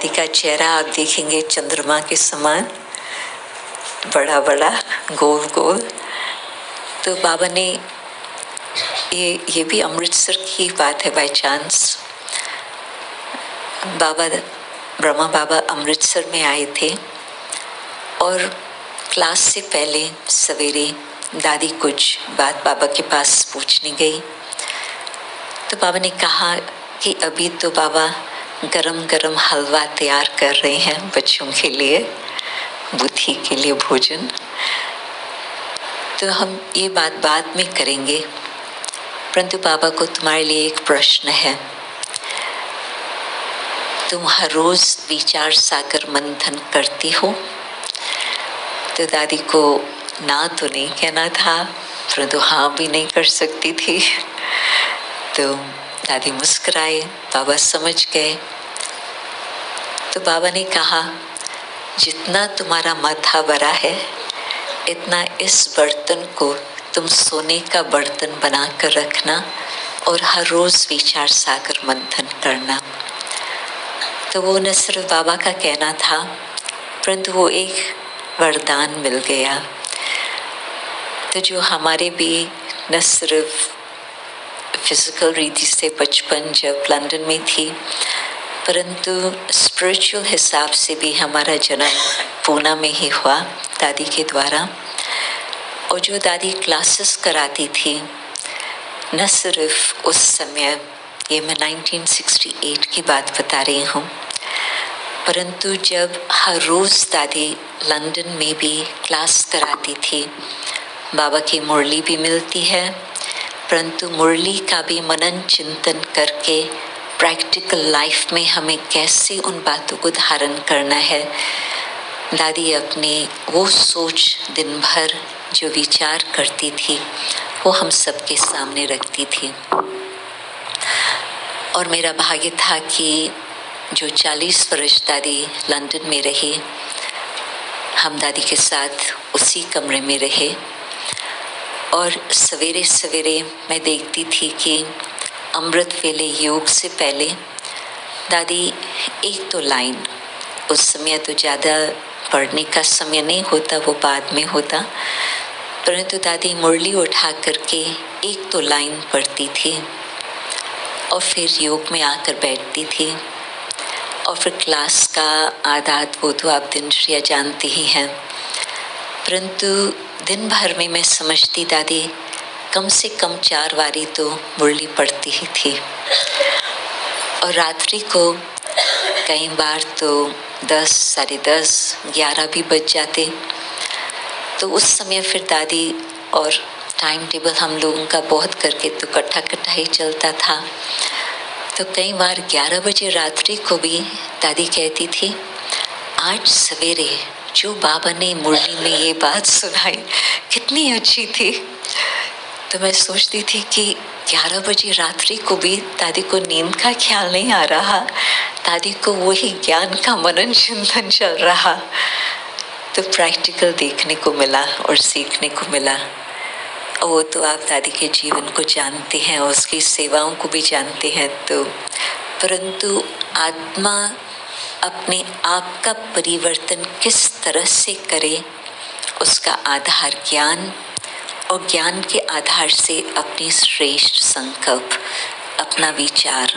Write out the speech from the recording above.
दादी का चेहरा आप देखेंगे चंद्रमा के समान, बड़ा बड़ा, गोल गोल। तो बाबा ने ये भी अमृतसर की बात है बाय चांस। बाबा ब्रह्मा बाबा अमृतसर में आए थे और क्लास से पहले सवेरे दादी कुछ बात बाबा के पास पूछने गई। तो बाबा ने कहा कि अभी तो बाबा गरम गरम हलवा तैयार कर रहे हैं बच्चों के लिए, बुद्धि के लिए भोजन। तो हम ये बात बाद में करेंगे, परंतु बाबा को तुम्हारे लिए एक प्रश्न है। तुम हर रोज विचार सागर मंथन करती हो? तो दादी को ना तो नहीं कहना था, परंतु हाँ भी नहीं कर सकती थी। तो दादी मुस्कुराए, बाबा समझ गए। तो बाबा ने कहा, जितना तुम्हारा माथा बड़ा है इतना इस बर्तन को तुम सोने का बर्तन बना कर रखना और हर रोज विचार सागर मंथन करना। तो वो न सिर्फ बाबा का कहना था, परंतु वो एक वरदान मिल गया। तो जो हमारे भी न सिर्फ फिजिकल रीति से बचपन जब लंदन में थी, परंतु स्पिरिचुअल हिसाब से भी हमारा जन्म पूना में ही हुआ दादी के द्वारा। और जो दादी क्लासेस कराती थी, न सिर्फ उस समय, ये मैं 1968 की बात बता रही हूँ, परंतु जब हर रोज़ दादी लंदन में भी क्लास कराती थी। बाबा की मुरली भी मिलती है, परंतु मुरली का भी मनन चिंतन करके प्रैक्टिकल लाइफ में हमें कैसे उन बातों को धारण करना है, दादी अपने वो सोच दिन भर जो विचार करती थी वो हम सबके सामने रखती थी। और मेरा भाग्य था कि जो 40 वर्ष दादी लंदन में रही, हम दादी के साथ उसी कमरे में रहे। और सवेरे सवेरे मैं देखती थी कि अमृत वेले योग से पहले दादी एक तो लाइन, उस समय तो ज़्यादा पढ़ने का समय नहीं होता, वो बाद में होता, परंतु दादी मुरली उठा करके एक तो लाइन पढ़ती थी और फिर योग में आकर बैठती थी। और फिर क्लास का आदात वो तो आप दिनचर्या जानते ही हैं, परंतु दिन भर में मैं समझती दादी कम से कम 4 बारी तो मुरली पढ़ती ही थी। और रात्रि को कई बार तो 10, साढ़े 10, 11 भी बज जाते। तो उस समय फिर दादी और टाइम टेबल हम लोगों का बहुत करके तो कट्ठा ही चलता था। तो कई बार 11 बजे रात्रि को भी दादी कहती थी, आज सवेरे जो बाबा ने मुरली में ये बात सुनाई कितनी अच्छी थी। तो मैं सोचती थी कि 11 बजे रात्रि को भी दादी को नींद का ख्याल नहीं आ रहा, दादी को वही ज्ञान का मनन चिंतन चल रहा। तो प्रैक्टिकल देखने को मिला और सीखने को मिला। और वो तो आप दादी के जीवन को जानते हैं, उसकी सेवाओं को भी जानते हैं। तो परंतु आत्मा अपने आप का परिवर्तन किस तरह से करे, उसका आधार ज्ञान, और ज्ञान के आधार से अपनी श्रेष्ठ संकल्प, अपना विचार।